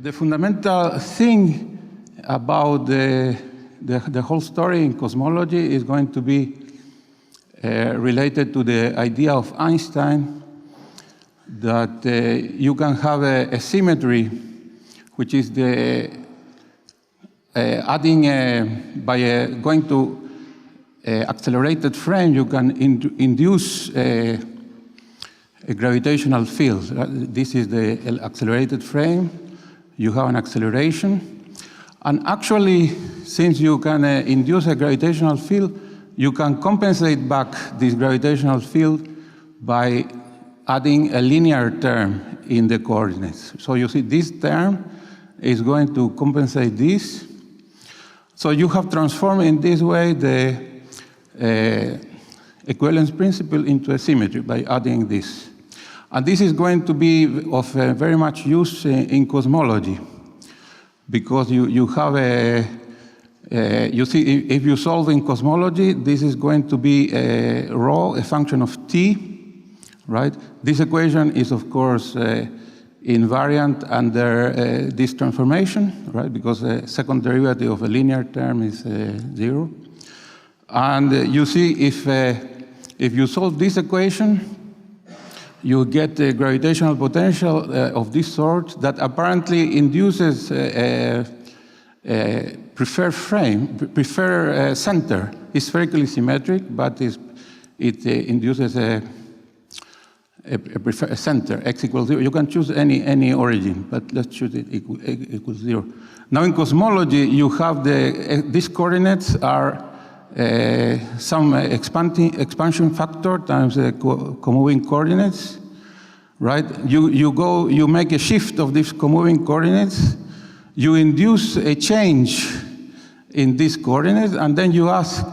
The fundamental thing about the whole story in cosmology is going to be related to the idea of Einstein that you can have a symmetry, which is the adding by going to accelerated frame, you can induce a gravitational field. This is the accelerated frame. You have an acceleration. And actually, since you can induce a gravitational field, you can compensate back this gravitational field by adding a linear term in the coordinates. So you see this term is going to compensate this. So you have transformed in this way the equivalence principle into a symmetry by adding this. And this is going to be of very much use in cosmology, because you have you see, if you solve in cosmology, this is going to be rho, a function of t, right? This equation is, of course, invariant under this transformation, right? Because the second derivative of a linear term is 0. And you see, if you solve this equation, you get a gravitational potential of this sort that apparently induces a preferred frame, preferred center. It's spherically symmetric, but it induces a preferred center, x equals 0. You can choose any origin, but let's choose it equals 0. Now in cosmology, you have these coordinates are some expansion factor times the comoving coordinates, right? You make a shift of these comoving coordinates, you induce a change in these coordinates, and then you ask,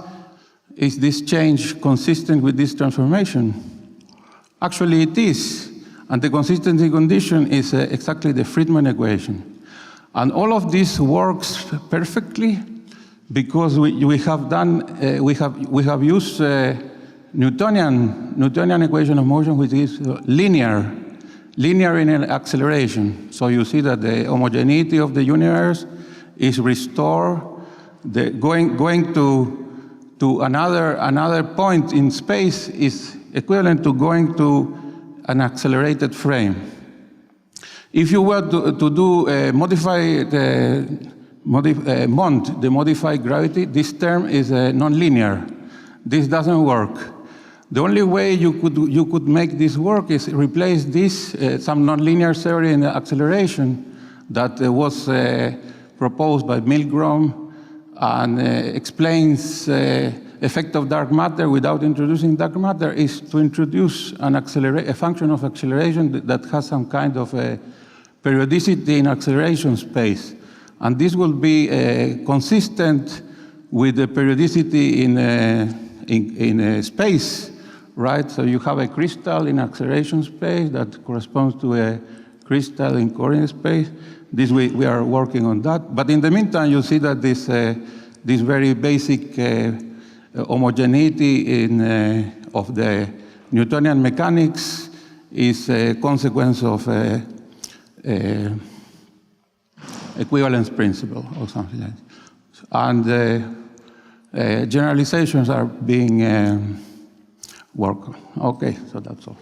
is this change consistent with this transformation? Actually, it is, and the consistency condition is exactly the Friedman equation. And all of this works perfectly because we have used Newtonian equation of motion, which is linear in an acceleration. So you see that the homogeneity of the universe is restored. Going to another point in space is equivalent to going to an accelerated frame. If you were to do modify the modified gravity, this term is non-linear. This doesn't work. The only way you could make this work is replace this some nonlinear theory in the acceleration that was proposed by Milgrom and explains effect of dark matter without introducing dark matter, is to introduce a function of acceleration that has some kind of a periodicity in acceleration space. And this will be consistent with the periodicity in space, right? So you have a crystal in acceleration space that corresponds to a crystal in coordinate space. This we are working on that. But in the meantime, you see that this very basic homogeneity of the Newtonian mechanics is a consequence of equivalence principle or something like that. And generalizations are being worked on. Okay, so that's all.